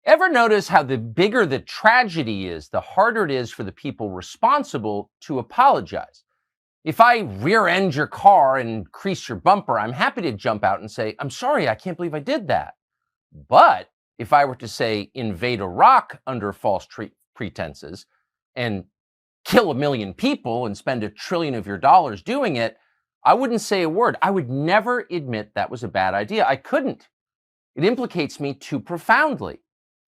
Ever notice how the bigger the tragedy is, the harder it is for the people responsible to apologize? If I rear end your car and crease your bumper, I'm happy to jump out and say, I'm sorry, I can't believe I did that. But if I were to say invade Iraq under false pretenses and kill 1 million people and spend $1 trillion of your dollars doing it, I wouldn't say a word. I would never admit that was a bad idea. I couldn't. It implicates me too profoundly.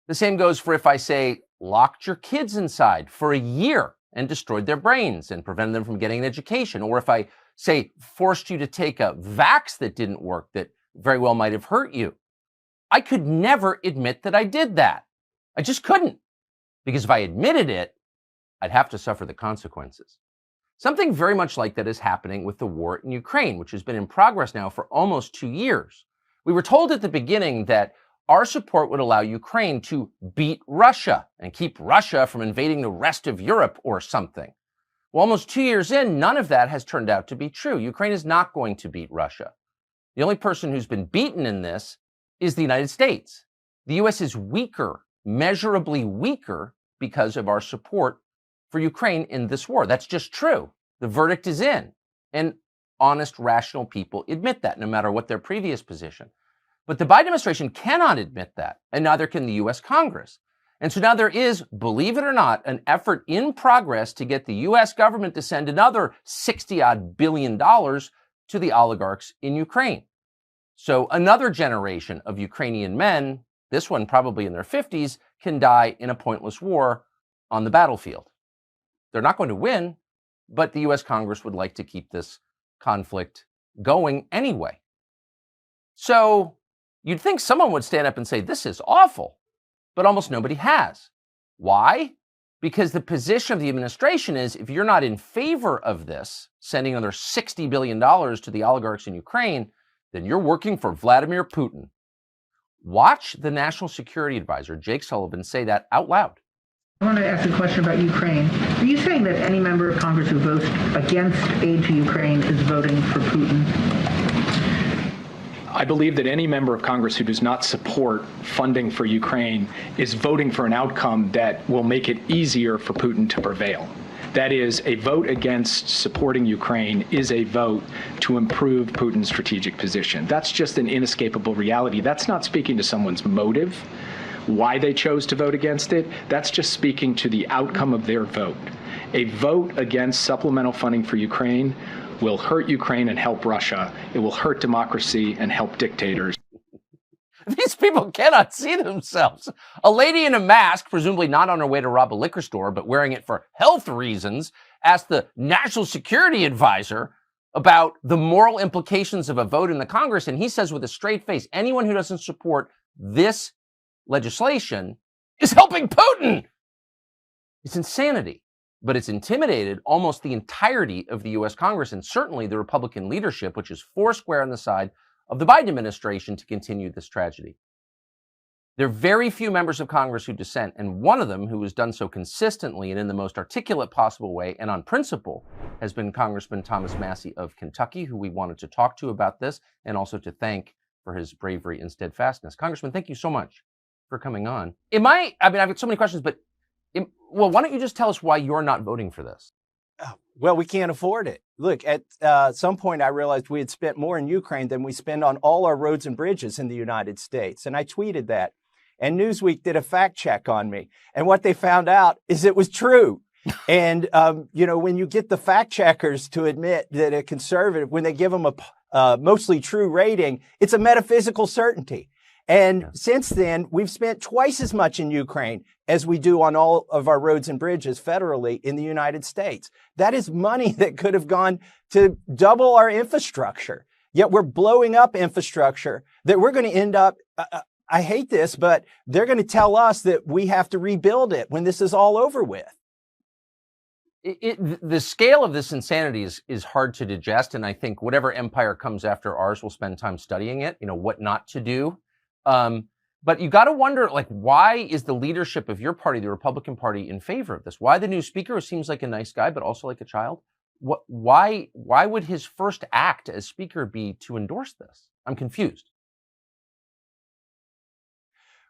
The same goes for if I say locked your kids inside for a year and destroyed their brains and prevented them from getting an education. Or if I say forced you to take a vax that didn't work that very well might have hurt you. I could never admit that I did that. I just couldn't. Because if I admitted it, I'd have to suffer the consequences. Something very much like that is happening with the war in Ukraine, which has been in progress now for almost 2 years. We were told at the beginning that our support would allow Ukraine to beat Russia and keep Russia from invading the rest of Europe or something. Well, almost 2 years in, none of that has turned out to be true. Ukraine is not going to beat Russia. The only person who's been beaten in this is the United States. The U.S. is weaker, measurably weaker, because of our support for Ukraine in this war. That's just true. The verdict is in. And honest, rational people admit that, no matter what their previous position. But the Biden administration cannot admit that, and neither can the U.S. Congress. And so now there is, believe it or not, an effort in progress to get the U.S. government to send another $60-odd billion to the oligarchs in Ukraine. So another generation of Ukrainian men, this one probably in their 50s, can die in a pointless war on the battlefield. They're not going to win, but the U.S. Congress would like to keep this conflict going anyway. So you'd think someone would stand up and say, this is awful, but almost nobody has. Why? Because the position of the administration is, if you're not in favor of this, sending another $60 billion to the oligarchs in Ukraine, then you're working for Vladimir Putin. Watch the National Security Advisor, Jake Sullivan, say that out loud. I want to ask a question about Ukraine. Are you saying that any member of Congress who votes against aid to Ukraine is voting for Putin? I believe that any member of Congress who does not support funding for Ukraine is voting for an outcome that will make it easier for Putin to prevail. That is, a vote against supporting Ukraine is a vote to improve Putin's strategic position. That's just an inescapable reality. That's not speaking to someone's motive, why they chose to vote against it. That's just speaking to the outcome of their vote. A vote against supplemental funding for Ukraine will hurt Ukraine and help Russia. It will hurt democracy and help dictators. These people cannot see themselves. A lady in a mask, presumably not on her way to rob a liquor store, but wearing it for health reasons, asked the National Security Advisor about the moral implications of a vote in the Congress. And he says with a straight face, anyone who doesn't support this legislation is helping Putin. It's insanity, but it's intimidated almost the entirety of the U.S. Congress and certainly the Republican leadership, which is foursquare on the side of the Biden administration to continue this tragedy. There are very few members of Congress who dissent, and one of them who has done so consistently and in the most articulate possible way and on principle has been Congressman Thomas Massie of Kentucky, who we wanted to talk to about this and also to thank for his bravery and steadfastness. Congressman, thank you so much for coming on. I've got so many questions, but why don't you just tell us why you're not voting for this? Well, we can't afford it. Look, at some point, I realized we had spent more in Ukraine than we spend on all our roads and bridges in the United States. And I tweeted that. And Newsweek did a fact check on me. And what they found out is it was true. And, when you get the fact checkers to admit that a conservative, when they give them a mostly true rating, it's a metaphysical certainty. And since then, we've spent twice as much in Ukraine as we do on all of our roads and bridges federally in the United States. That is money that could have gone to double our infrastructure. Yet we're blowing up infrastructure that we're going to end up, I hate this, but they're going to tell us that we have to rebuild it when this is all over with. The scale of this insanity is hard to digest. And I think whatever empire comes after ours will spend time studying it, what not to do. But you got to wonder, why is the leadership of your party, the Republican Party, in favor of this? Why the new speaker, who seems like a nice guy, but also like a child? Why would his first act as speaker be to endorse this? I'm confused.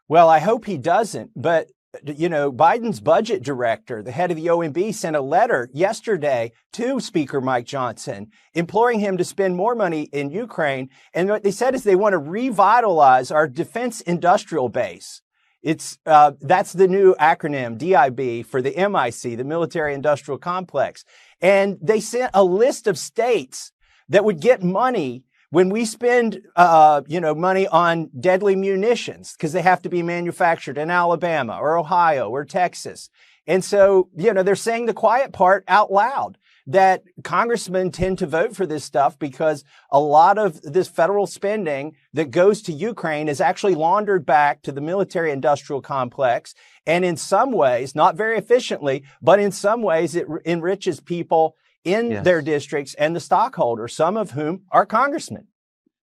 Well, I hope he doesn't. But, Biden's budget director, the head of the OMB, sent a letter yesterday to Speaker Mike Johnson, imploring him to spend more money in Ukraine. And what they said is they want to revitalize our defense industrial base. That's the new acronym, DIB, for the MIC, the Military Industrial Complex. And they sent a list of states that would get money when we spend, money on deadly munitions, because they have to be manufactured in Alabama or Ohio or Texas. And so, they're saying the quiet part out loud, that congressmen tend to vote for this stuff because a lot of this federal spending that goes to Ukraine is actually laundered back to the military industrial complex. And in some ways, not very efficiently, but in some ways, it enriches people in their districts and the stockholders, some of whom are congressmen.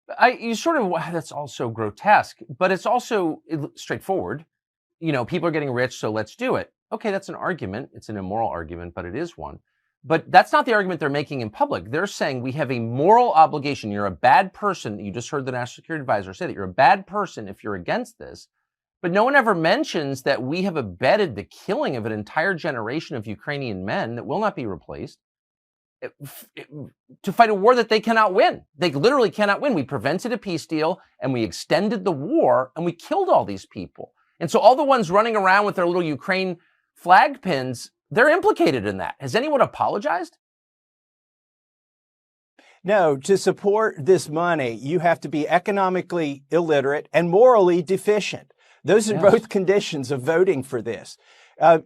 That's also grotesque, but it's also straightforward. People are getting rich, so let's do it. Okay, that's an argument. It's an immoral argument, but it is one. But that's not the argument they're making in public. They're saying we have a moral obligation. You're a bad person. You just heard the National Security Advisor say that you're a bad person if you're against this. But no one ever mentions that we have abetted the killing of an entire generation of Ukrainian men that will not be replaced to fight a war that they cannot win. They literally cannot win. We prevented a peace deal and we extended the war and we killed all these people. And so all the ones running around with their little Ukraine flag pins, they're implicated in that. Has anyone apologized? No, to support this money, you have to be economically illiterate and morally deficient. Those are both conditions of voting for this.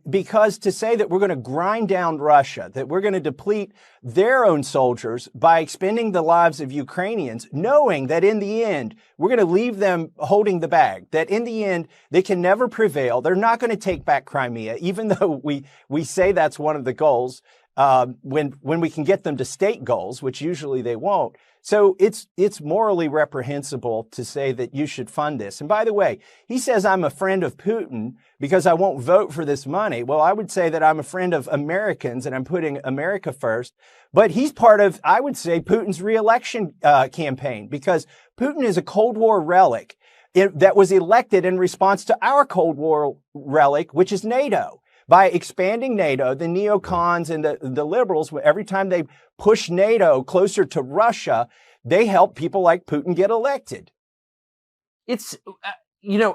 Because to say that we're going to grind down Russia, that we're going to deplete their own soldiers by expending the lives of Ukrainians, knowing that in the end, we're going to leave them holding the bag, that in the end, they can never prevail. They're not going to take back Crimea, even though we say that's one of the goals, when we can get them to state goals, which usually they won't. So it's morally reprehensible to say that you should fund this. And by the way, he says I'm a friend of Putin because I won't vote for this money. Well, I would say that I'm a friend of Americans and I'm putting America first. But he's part of, I would say, Putin's reelection campaign, because Putin is a Cold War relic that was elected in response to our Cold War relic, which is NATO. By expanding NATO, the neocons and the liberals, every time they push NATO closer to Russia, they help people like Putin get elected. It's,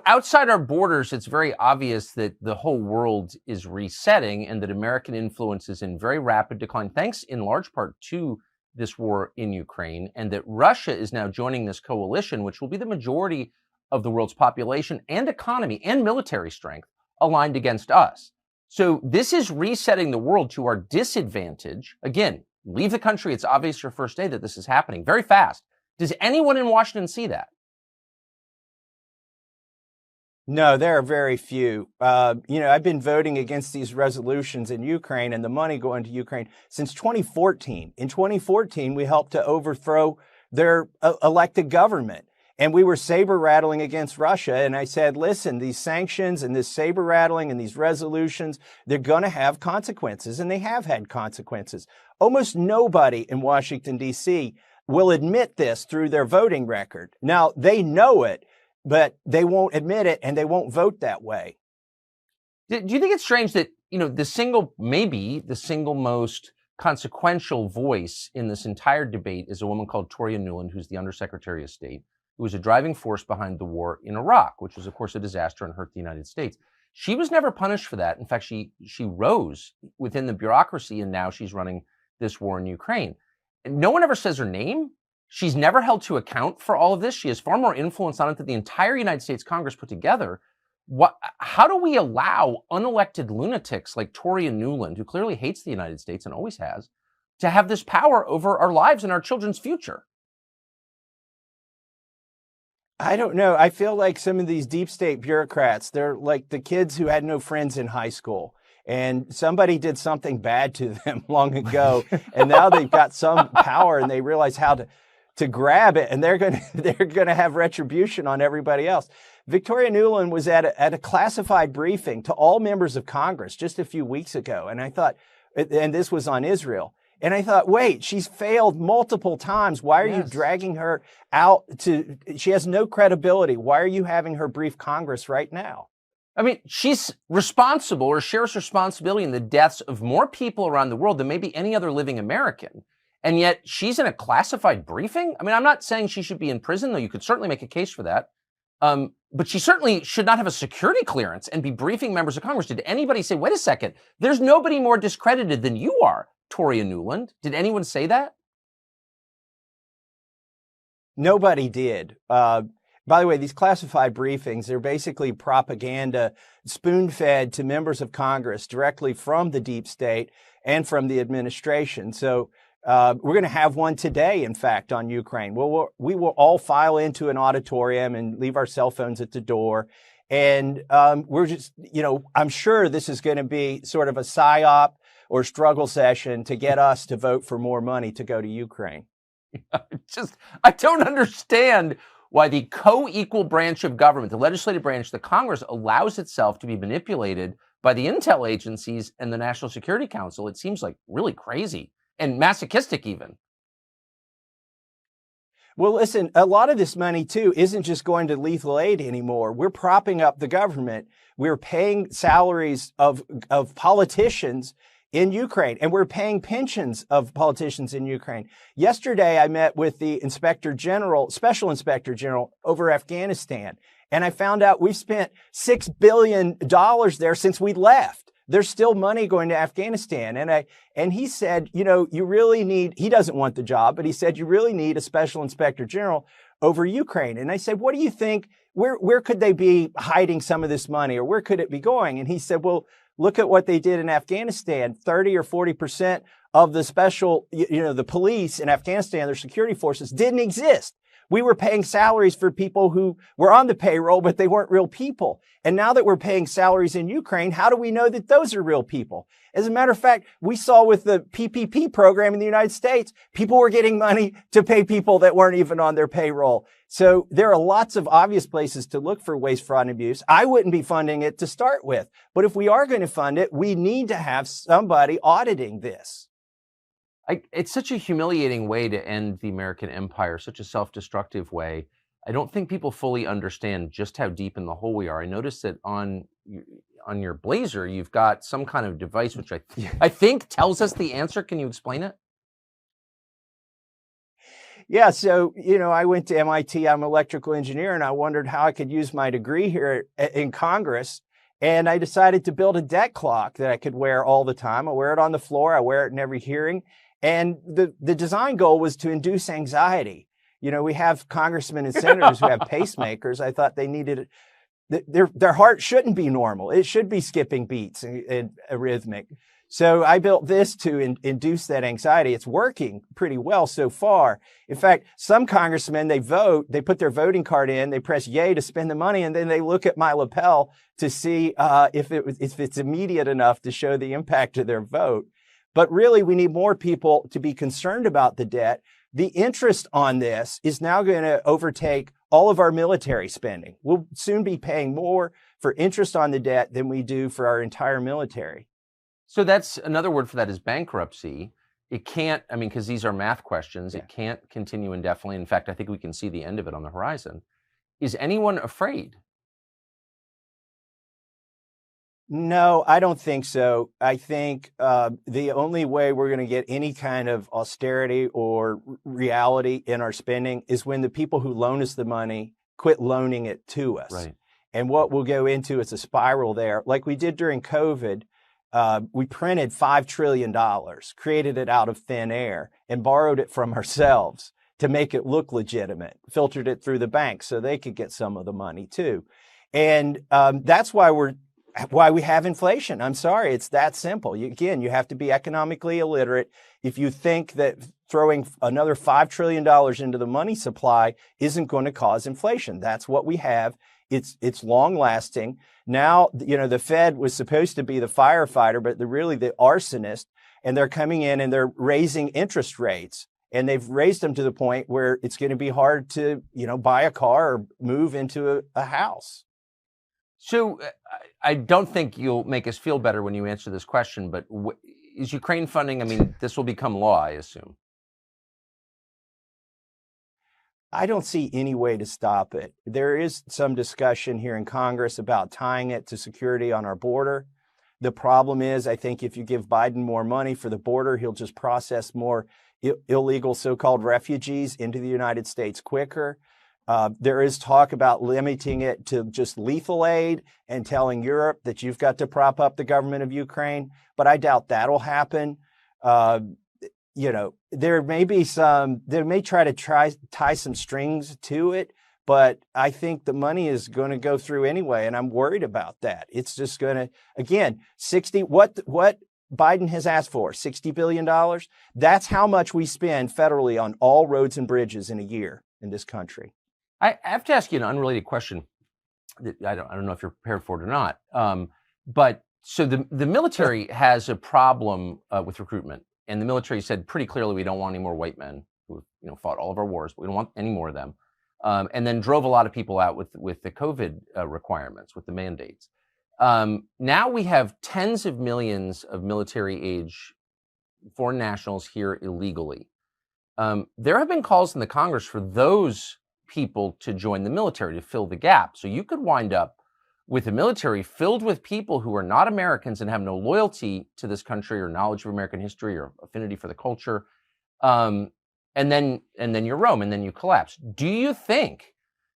outside our borders, it's very obvious that the whole world is resetting and that American influence is in very rapid decline, thanks in large part to this war in Ukraine, and that Russia is now joining this coalition, which will be the majority of the world's population and economy and military strength aligned against us. So this is resetting the world to our disadvantage. Again, leave the country. It's obvious your first day that this is happening very fast. Does anyone in Washington see that? No, there are very few. I've been voting against these resolutions in Ukraine and the money going to Ukraine since 2014. In 2014, we helped to overthrow their elected government. And we were saber rattling against Russia. And I said, listen, these sanctions and this saber rattling and these resolutions, they're going to have consequences. And they have had consequences. Almost nobody in Washington, D.C. will admit this through their voting record. Now, they know it, but they won't admit it and they won't vote that way. Do you think it's strange that, maybe the single most consequential voice in this entire debate is a woman called Toria Nuland, who's the Undersecretary of State, who was a driving force behind the war in Iraq, which was, of course, a disaster and hurt the United States. She was never punished for that. In fact, she rose within the bureaucracy, and now she's running this war in Ukraine. And no one ever says her name. She's never held to account for all of this. She has far more influence on it than the entire United States Congress put together. How do we allow unelected lunatics like Toria Nuland, who clearly hates the United States and always has, to have this power over our lives and our children's future? I don't know. I feel like some of these deep state bureaucrats, they're like the kids who had no friends in high school. And somebody did something bad to them long ago. And now they've got some power and they realize how to grab it. And they're going to have retribution on everybody else. Victoria Nuland was at a classified briefing to all members of Congress just a few weeks ago. And I thought, and this was on Israel. And I thought, wait, she's failed multiple times. Why are you dragging her out she has no credibility. Why are you having her brief Congress right now? I mean, she's responsible or shares responsibility in the deaths of more people around the world than maybe any other living American. And yet she's in a classified briefing? I mean, I'm not saying she should be in prison, though you could certainly make a case for that. But she certainly should not have a security clearance and be briefing members of Congress. Did anybody say, wait a second, there's nobody more discredited than you are, Toria Nuland? Did anyone say that? Nobody did. By the way, these classified briefings, they're basically propaganda spoon-fed to members of Congress directly from the deep state and from the administration. So we're going to have one today, in fact, on Ukraine. We will all file into an auditorium and leave our cell phones at the door. And we're just, I'm sure this is going to be sort of a psyop or struggle session to get us to vote for more money to go to Ukraine. I don't understand why the co-equal branch of government, the legislative branch, the Congress, allows itself to be manipulated by the intel agencies and the National Security Council. It seems like really crazy. And masochistic even. Well, listen, a lot of this money, too, isn't just going to lethal aid anymore. We're propping up the government. We're paying salaries of politicians in Ukraine, and we're paying pensions of politicians in Ukraine. Yesterday, I met with the Special Inspector General over Afghanistan, and I found out we've spent $6 billion there since we left. There's still money going to Afghanistan. And he said, you really need, he doesn't want the job, but he said, you really need a special inspector general over Ukraine. And I said, what do you think? Where could they be hiding some of this money, or where could it be going? And he said, well, look at what they did in Afghanistan. 30 or 40% of the special, the police in Afghanistan, their security forces didn't exist. We were paying salaries for people who were on the payroll, but they weren't real people. And now that we're paying salaries in Ukraine, how do we know that those are real people? As a matter of fact, we saw with the PPP program in the United States, people were getting money to pay people that weren't even on their payroll. So there are lots of obvious places to look for waste, fraud, and abuse. I wouldn't be funding it to start with. But if we are going to fund it, we need to have somebody auditing this. It's such a humiliating way to end the American empire, such a self-destructive way. I don't think people fully understand just how deep in the hole we are. I noticed that on your blazer, you've got some kind of device, which I think tells us the answer. Can you explain it? Yeah, so, I went to MIT, I'm an electrical engineer, and I wondered how I could use my degree here in Congress. And I decided to build a deck clock that I could wear all the time. I wear it on the floor. I wear it in every hearing. And the design goal was to induce anxiety. We have congressmen and senators who have pacemakers. I thought they needed their heart shouldn't be normal. It should be skipping beats and arrhythmic. So I built this to induce that anxiety. It's working pretty well so far. In fact, some congressmen, they vote, they put their voting card in, they press yay to spend the money, and then they look at my lapel to see if it's immediate enough to show the impact of their vote. But really, we need more people to be concerned about the debt. The interest on this is now going to overtake all of our military spending. We'll soon be paying more for interest on the debt than we do for our entire military. So that's another word for that is bankruptcy. It can't, because these are math questions. Yeah. It can't continue indefinitely. In fact, I think we can see the end of it on the horizon. Is anyone afraid? No, I don't think so. I think the only way we're going to get any kind of austerity or reality in our spending is when the people who loan us the money quit loaning it to us. Right. And what we'll go into is a spiral there. Like we did during COVID, we printed $5 trillion, created it out of thin air, and borrowed it from ourselves to make it look legitimate, filtered it through the bank so they could get some of the money too. And that's why we have inflation. I'm sorry, it's that simple. You have to be economically illiterate. If you think that throwing another $5 trillion into the money supply isn't going to cause inflation, that's what we have. It's long lasting. Now, the Fed was supposed to be the firefighter, but they're really the arsonist, and they're coming in and they're raising interest rates. And they've raised them to the point where it's going to be hard to, buy a car or move into a house. So I don't think you'll make us feel better when you answer this question, but is Ukraine funding? I mean, this will become law, I assume. I don't see any way to stop it. There is some discussion here in Congress about tying it to security on our border. The problem is, I think if you give Biden more money for the border, he'll just process more illegal so-called refugees into the United States quicker. There is talk about limiting it to just lethal aid and telling Europe that you've got to prop up the government of Ukraine, but I doubt that'll happen. There may try to tie some strings to it, but I think the money is going to go through anyway, and I'm worried about that. It's just going to, again, what Biden has asked for, $60 billion. That's how much we spend federally on all roads and bridges in a year in this country. I have to ask you an unrelated question that I don't know if you're prepared for it or not. But so the military has a problem with recruitment. And the military said pretty clearly, we don't want any more white men who fought all of our wars. But we don't want any more of them. And then drove a lot of people out with the COVID requirements, with the mandates. Now we have tens of millions of military age foreign nationals here illegally. There have been calls in the Congress for those people to join the military to fill the gap. So you could wind up with a military filled with people who are not Americans and have no loyalty to this country or knowledge of American history or affinity for the culture. And then you're Rome, and then you collapse. Do you think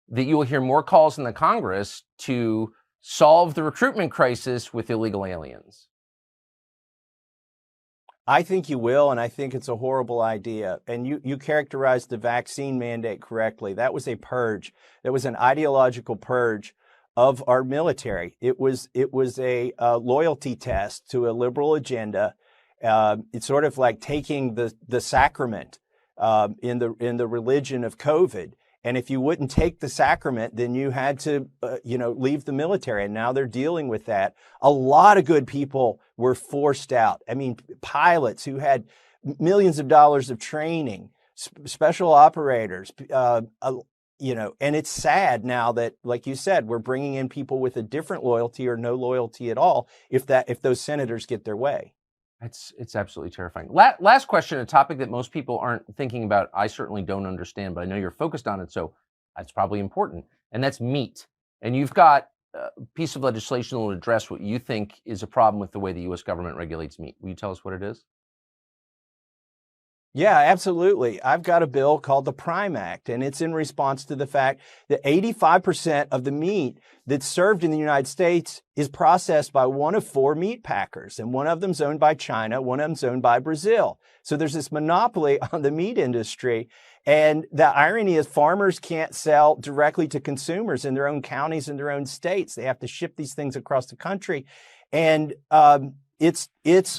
that you will hear more calls in the Congress to solve the recruitment crisis with illegal aliens? I think you will, and I think it's a horrible idea. And you characterized the vaccine mandate correctly. That was a purge. That was an ideological purge of our military. It was a loyalty test to a liberal agenda. It's sort of like taking the sacrament in the religion of COVID. And if you wouldn't take the sacrament, then you had to, leave the military. And now they're dealing with that. A lot of good people were forced out. I mean, pilots who had millions of dollars of training, special operators, and it's sad now that, like you said, we're bringing in people with a different loyalty or no loyalty at all if those senators get their way. It's absolutely terrifying. Last question, a topic that most people aren't thinking about. I certainly don't understand, but I know you're focused on it, so that's probably important. And that's meat. And you've got a piece of legislation that will address what you think is a problem with the way the U.S. government regulates meat. Will you tell us what it is? Yeah, absolutely. I've got a bill called the Prime Act, and it's in response to the fact that 85% of the meat that's served in the United States is processed by one of four meat packers, and one of them's owned by China, one of them's owned by Brazil. So there's this monopoly on the meat industry, and the irony is farmers can't sell directly to consumers in their own counties and their own states. They have to ship these things across the country, and it's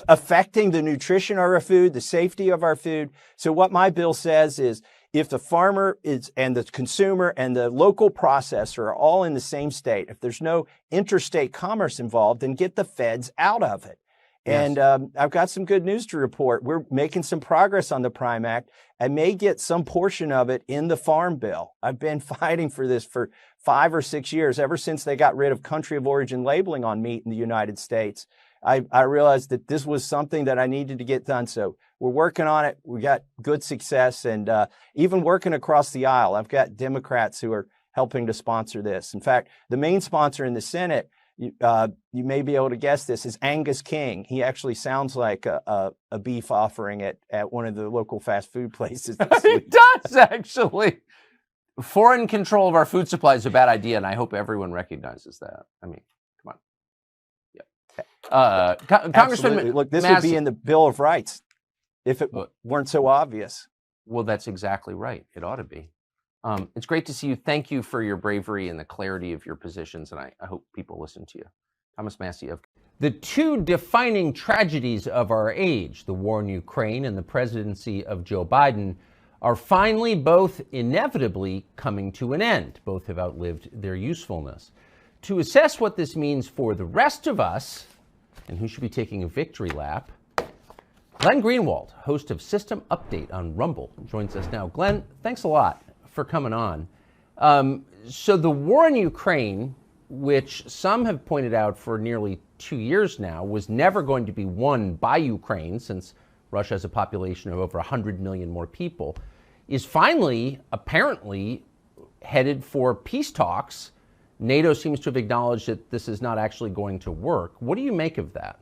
affecting the nutrition of our food, the safety of our food. So what my bill says is if the farmer and the consumer and the local processor are all in the same state, if there's no interstate commerce involved, then get the feds out of it. Yes. And I've got some good news to report. We're making some progress on the Prime Act. I may get some portion of it in the Farm Bill. I've been fighting for this for 5 or 6 years, ever since they got rid of country of origin labeling on meat in the United States. I realized that this was something that I needed to get done. So we're working on it. We got good success, and even working across the aisle. I've got Democrats who are helping to sponsor this. In fact, the main sponsor in the Senate, you may be able to guess this, is Angus King. He actually sounds like a beef offering at one of the local fast food places. It does, actually. Foreign control of our food supply is a bad idea, and I hope everyone recognizes that. I mean, come on. Congressman, look, this would be in the Bill of Rights if it weren't so obvious. Well, that's exactly right. It ought to be. It's great to see you. Thank you for your bravery and the clarity of your positions, and I hope people listen to you. Thomas Massie of the two defining tragedies of our age, the war in Ukraine and the presidency of Joe Biden, are finally both inevitably coming to an end. Both have outlived their usefulness. To assess what this means for the rest of us, and who should be taking a victory lap, Glenn Greenwald, host of System Update on Rumble, joins us now. Glenn, thanks a lot for coming on. So the war in Ukraine which some have pointed out for nearly 2 years now, was never going to be won by Ukraine, since Russia has a population of over 100 million more people, is finally, apparently, headed for peace talks. NATO seems to have acknowledged that this is not actually going to work. What do you make of that?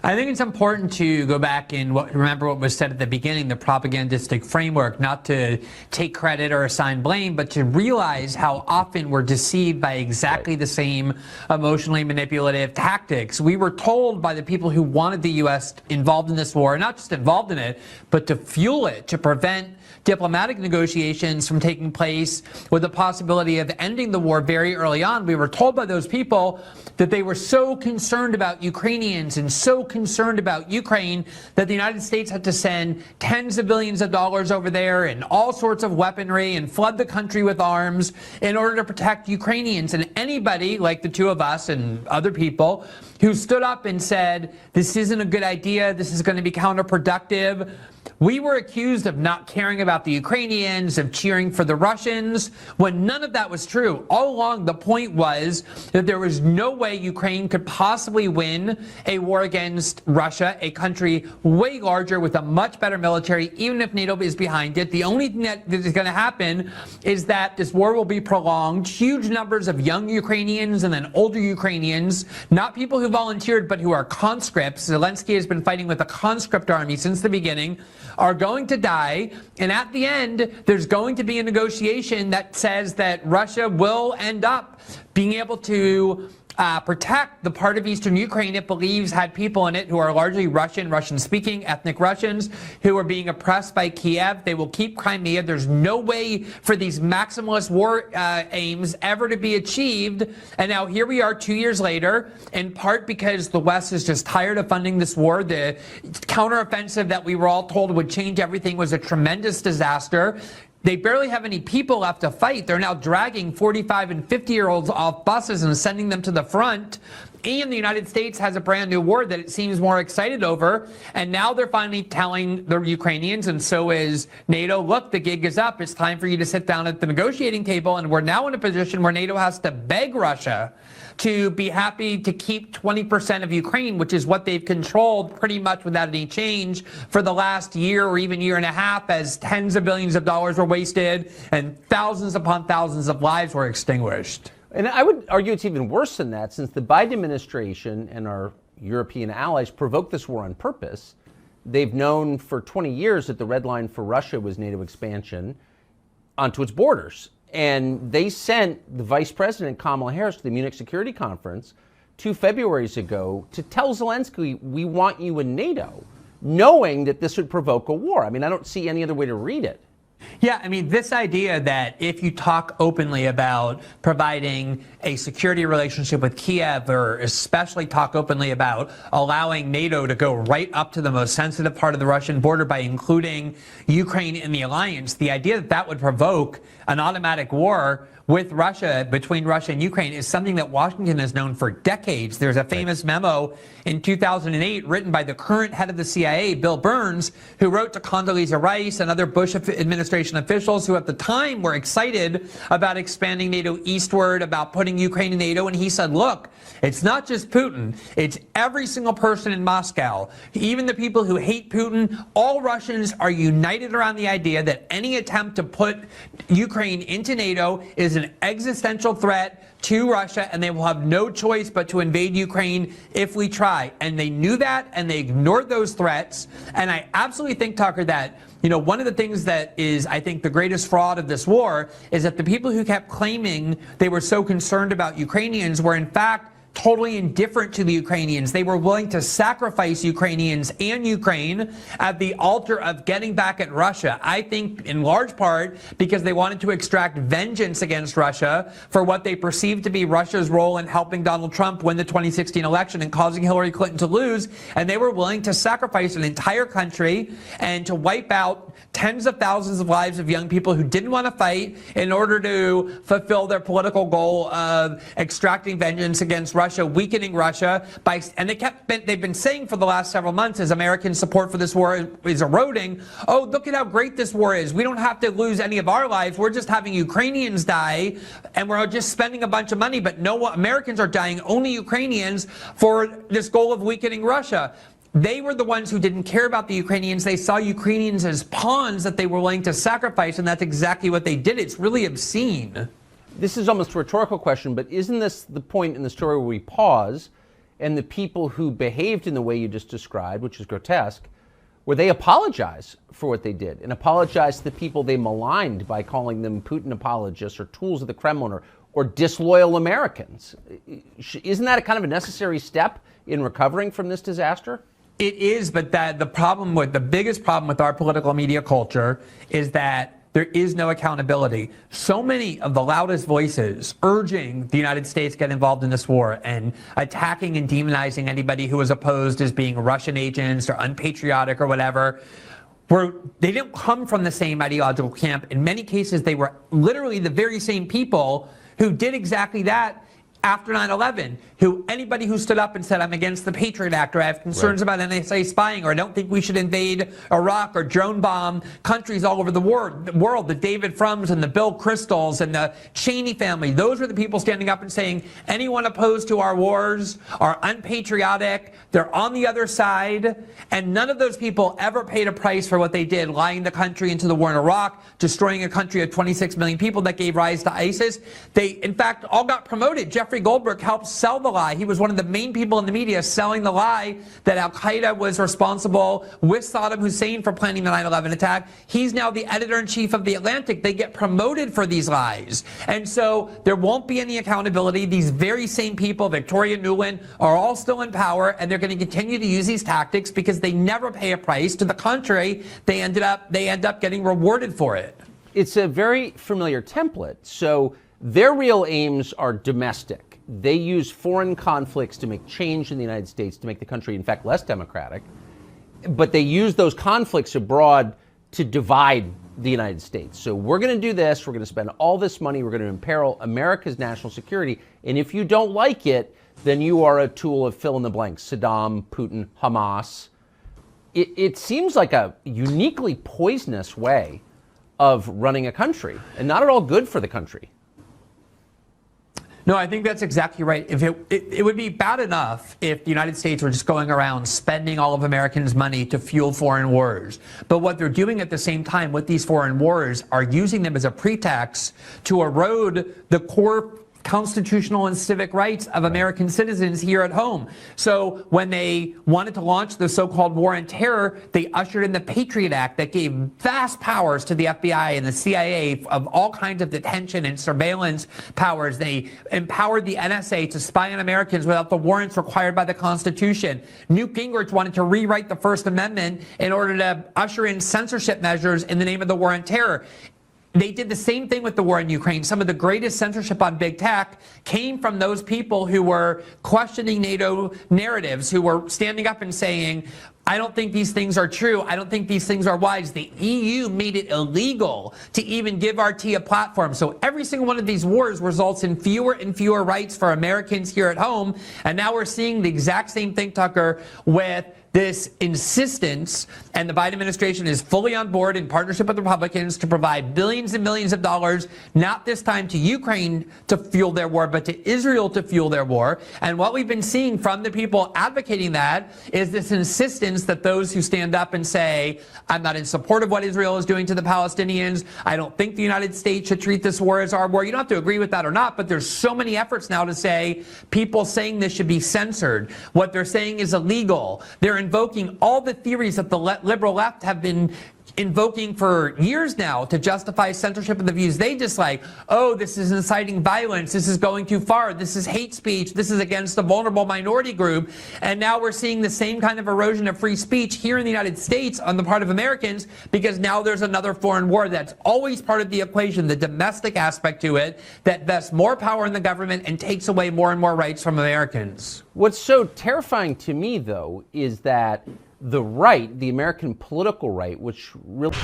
I think it's important to go back and remember what was said at the beginning, the propagandistic framework, not to take credit or assign blame, but to realize how often we're deceived by exactly the same emotionally manipulative tactics. We were told by the people who wanted the U.S. involved in this war, not just involved in it, but to fuel it, to prevent diplomatic negotiations from taking place with the possibility of ending the war very early on. We were told by those people that they were so concerned about Ukrainians and so concerned about Ukraine that the United States had to send tens of billions of dollars over there and all sorts of weaponry and flood the country with arms in order to protect Ukrainians. And anybody like the two of us and other people who stood up and said, this isn't a good idea, this is going to be counterproductive, we were accused of not caring about the Ukrainians, of cheering for the Russians, when none of that was true. All along, the point was that there was no way Ukraine could possibly win a war against Russia, a country way larger with a much better military, even if NATO is behind it. The only thing that is going to happen is that this war will be prolonged. Huge numbers of young Ukrainians and then older Ukrainians, not people who volunteered, but who are conscripts. Zelensky has been fighting with a conscript army since the beginning, are going to die, and at the end there's going to be a negotiation that says that Russia will end up being able to protect the part of eastern Ukraine it believes had people in it who are largely Russian-speaking, ethnic Russians, who are being oppressed by Kiev. They will keep Crimea. There's no way for these maximalist war aims ever to be achieved. And now here we are 2 years later, in part because the West is just tired of funding this war. The counteroffensive that we were all told would change everything was a tremendous disaster. They barely have any people left to fight. They're now dragging 45 and 50-year-olds off buses and sending them to the front. And the United States has a brand new war that it seems more excited over. And now they're finally telling the Ukrainians, and so is NATO, look, the gig is up. It's time for you to sit down at the negotiating table. And we're now in a position where NATO has to beg Russia to be happy to keep 20% of Ukraine, which is what they've controlled pretty much without any change for the last year or even year and a half, as tens of billions of dollars were wasted and thousands upon thousands of lives were extinguished. And I would argue it's even worse than that, since the Biden administration and our European allies provoked this war on purpose. They've known for 20 years that the red line for Russia was NATO expansion onto its borders. And they sent the Vice President, Kamala Harris, to the Munich Security Conference 2 Februarys ago to tell Zelensky, we want you in NATO, knowing that this would provoke a war. I mean, I don't see any other way to read it. Yeah, I mean, this idea that if you talk openly about providing a security relationship with Kiev, or especially talk openly about allowing NATO to go right up to the most sensitive part of the Russian border by including Ukraine in the alliance, the idea that that would provoke an automatic war with Russia, between Russia and Ukraine, is something that Washington has known for decades. There's a famous memo in 2008 written by the current head of the CIA, Bill Burns, who wrote to Condoleezza Rice and other Bush administration officials who at the time were excited about expanding NATO eastward, about putting Ukraine in NATO. And he said, look, it's not just Putin, it's every single person in Moscow, even the people who hate Putin. All Russians are united around the idea that any attempt to put Ukraine into NATO is an existential threat to Russia, and they will have no choice but to invade Ukraine if we try. And they knew that, and they ignored those threats. And I absolutely think, Tucker, that one of the things that is, I think, the greatest fraud of this war is that the people who kept claiming they were so concerned about Ukrainians were, in fact, totally indifferent to the Ukrainians. They were willing to sacrifice Ukrainians and Ukraine at the altar of getting back at Russia. I think in large part because they wanted to extract vengeance against Russia for what they perceived to be Russia's role in helping Donald Trump win the 2016 election and causing Hillary Clinton to lose. And they were willing to sacrifice an entire country and to wipe out tens of thousands of lives of young people who didn't want to fight in order to fulfill their political goal of extracting vengeance against Russia Russia, weakening Russia and they've been saying for the last several months, as American support for this war is eroding, oh, look at how great this war is. We don't have to lose any of our lives. We're just having Ukrainians die, and we're just spending a bunch of money, but no Americans are dying, only Ukrainians, for this goal of weakening Russia. They were the ones who didn't care about the Ukrainians. They saw Ukrainians as pawns that they were willing to sacrifice, and that's exactly what they did. It's really obscene. This is almost a rhetorical question, but isn't this the point in the story where we pause and the people who behaved in the way you just described, which is grotesque, where they apologize for what they did and apologize to the people they maligned by calling them Putin apologists or tools of the Kremlin or disloyal Americans? Isn't that a kind of a necessary step in recovering from this disaster? It is, but the biggest problem with our political media culture is that there is no accountability. So many of the loudest voices urging the United States get involved in this war and attacking and demonizing anybody who was opposed as being Russian agents or unpatriotic or whatever, they didn't come from the same ideological camp. In many cases, they were literally the very same people who did exactly that after 9/11, anybody who stood up and said, I'm against the Patriot Act, or I have concerns about NSA spying, or I don't think we should invade Iraq or drone bomb countries all over the world, the David Frums and the Bill Cristols and the Cheney family, those were the people standing up and saying, anyone opposed to our wars are unpatriotic, they're on the other side, and none of those people ever paid a price for what they did, lying the country into the war in Iraq, destroying a country of 26 million people that gave rise to ISIS. They, in fact, all got promoted. Jeffrey Goldberg helped sell the lie. He was one of the main people in the media selling the lie that Al-Qaeda was responsible with Saddam Hussein for planning the 9/11 attack. He's now the editor-in-chief of The Atlantic. They get promoted for these lies. And so there won't be any accountability. These very same people, Victoria Nuland, are all still in power, and they're going to continue to use these tactics because they never pay a price. To the contrary, they end up getting rewarded for it. It's a very familiar template. So their real aims are domestic. They use foreign conflicts to make change in the United States, to make the country, in fact, less democratic. But they use those conflicts abroad to divide the United States. So we're going to do this. We're going to spend all this money. We're going to imperil America's national security. And if you don't like it, then you are a tool of fill in the blanks. Saddam, Putin, Hamas. It seems like a uniquely poisonous way of running a country and not at all good for the country. No, I think that's exactly right. If it would be bad enough if the United States were just going around spending all of Americans' money to fuel foreign wars. But what they're doing at the same time with these foreign wars are using them as a pretext to erode the core constitutional and civic rights of American citizens here at home. So when they wanted to launch the so-called war on terror, they ushered in the Patriot Act that gave vast powers to the FBI and the CIA of all kinds of detention and surveillance powers. They empowered the NSA to spy on Americans without the warrants required by the Constitution. Newt Gingrich wanted to rewrite the First Amendment in order to usher in censorship measures in the name of the war on terror. They did the same thing with the war in Ukraine. Some of the greatest censorship on big tech came from those people who were questioning NATO narratives, who were standing up and saying, I don't think these things are true. I don't think these things are wise. The EU made it illegal to even give RT a platform. So every single one of these wars results in fewer and fewer rights for Americans here at home. And now we're seeing the exact same thing, Tucker, with this insistence, and the Biden administration is fully on board in partnership with Republicans to provide billions and millions of dollars, not this time to Ukraine to fuel their war, but to Israel to fuel their war. And what we've been seeing from the people advocating that is this insistence that those who stand up and say, I'm not in support of what Israel is doing to the Palestinians, I don't think the United States should treat this war as our war. You don't have to agree with that or not, but there's so many efforts now to say people saying this should be censored. What they're saying is illegal. They're invoking all the theories that the liberal left have been invoking for years now to justify censorship of the views they dislike. Oh, this is inciting violence. This is going too far. This is hate speech. This is against a vulnerable minority group. And now we're seeing the same kind of erosion of free speech here in the United States on the part of Americans, because now there's another foreign war that's always part of the equation, the domestic aspect to it, that vests more power in the government and takes away more and more rights from Americans. What's so terrifying to me, though, is that the right, the American political right, which really...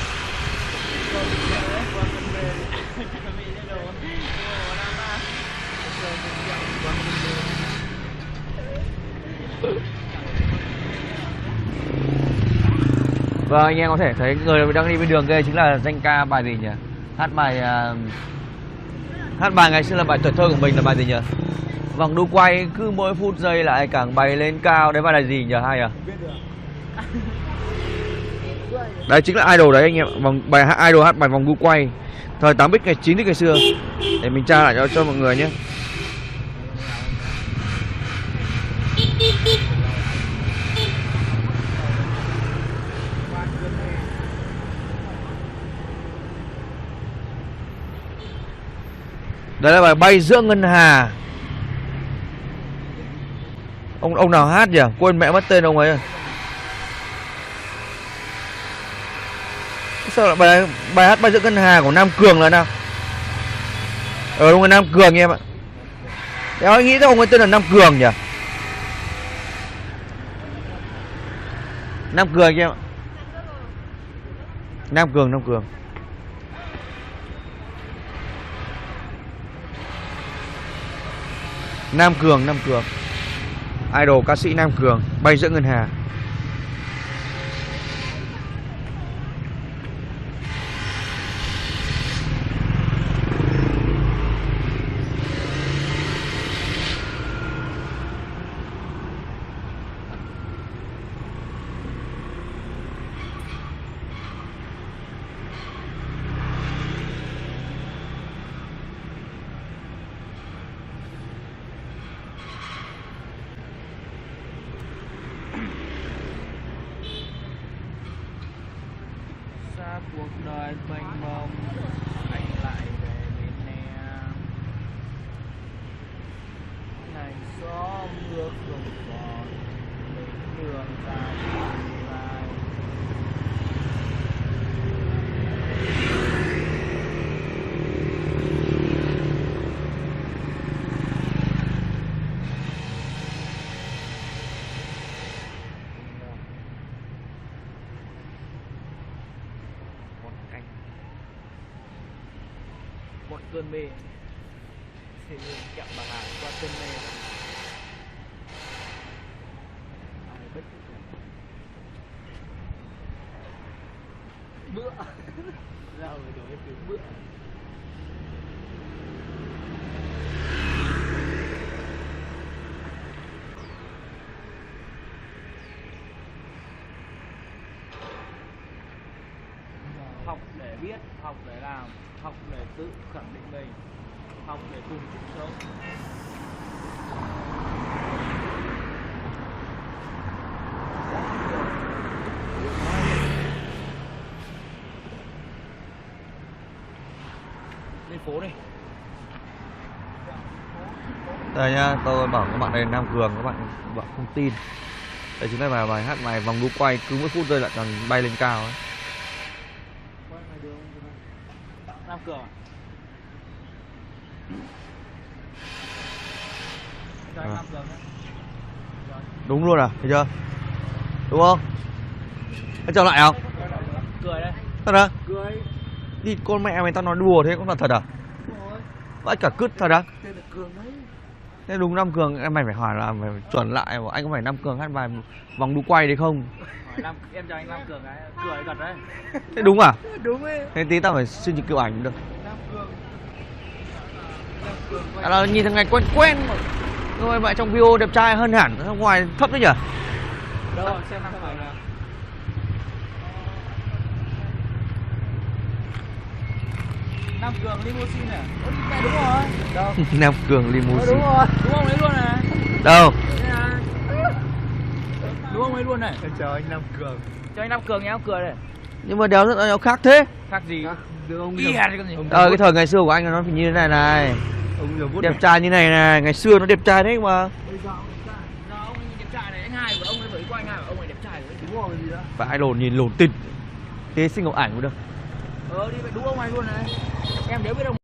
Vâng, anh em có thể thấy người đang đi bên đường kia chính là danh ca bài gì nhỉ? Hát bài ngày xưa là bài tuổi thơ của mình là bài gì nhỉ? Vòng đu quay cứ mỗi phút giây lại càng bay lên cao. Đấy bài là gì nhỉ? Hay à? Đấy chính là idol đấy anh em. Bài idol hát bài vòng đu quay thời 8x ngày 9x ngày xưa. Để mình tra lại cho mọi người nhé. Đây là bài bay giữa ngân hà. Ông nào hát nhỉ? Quên mẹ mất tên ông ấy. Sao lại bài hát bay giữa ngân hà của Nam Cường là nào? Đúng rồi, Nam Cường em ạ. Đéo anh nghĩ ông ấy tên là Nam Cường nhỉ? Nam Cường anh em ạ. Nam Cường. Nam Cường. Idol ca sĩ Nam Cường, bay giữa ngân hà. Cuộc đời mênh mông anh lại về bên em ngày gió mưa không còn mình đường ta lại một cơn mê thì kẹo bà Hà qua cơn mê bữa ra rồi đổi từ bữa học để biết, học để làm, học để tự khẳng định mình, học để cùng chung sống. Lên phố đi. Đây nhá, tôi bảo các bạn đây Nam Cường, các bạn không tin. Đây chính là bài hát bài vòng đu quay cứ mỗi phút giây lại càng bay lên cao ấy. Nam Cường à? Nam Cường đấy. Đúng luôn à, thấy chưa? Đúng không? Anh chào lại không? Cười đây. Thật à? Cười. Đi con mẹ mày tao nói đùa thế cũng là thật à? Vãi cả cứt thật à? Tên là Cường đấy. Thế đúng Nam Cường, em mày phải hỏi là phải chuẩn lại, anh có phải Nam Cường hát bài vòng đu quay đấy không? Em chào anh Nam Cường cái cười thật đấy. Thế đúng à? Đúng ấy. Thế tí tao phải xin chụp kiểu ảnh cũng được. Nam Cường. Là nhìn thằng này quen mà. Rồi vậy trong video đẹp trai hơn hẳn, ở ngoài thấp đấy nhỉ? Đâu xem Nam Cường nào. Nam Cường limousine à? Mẹ đúng rồi. Đâu? Nam Cường limousine. Đúng rồi. Đúng không ấy luôn à? Đâu? Đúng không ấy luôn này? Em chào anh Nam Cường. Chào anh Nam Cường nhá, cười này. Nhưng mà đéo rất là khác thế. Khác gì? Cái thời ngày xưa của anh là nó phải như thế này này. Đẹp trai như này này, ngày xưa nó đẹp trai đấy mà. Ông đẹp trai này, anh hai của ông ấy với anh hai của ông ấy đẹp trai đấy. Đúng rồi gì đó. Phải idol nhìn lồn tịt. Thế xin ngọc ảnh cũng được. Đi vậy đúng ông này luôn này. Em đéo biết ông.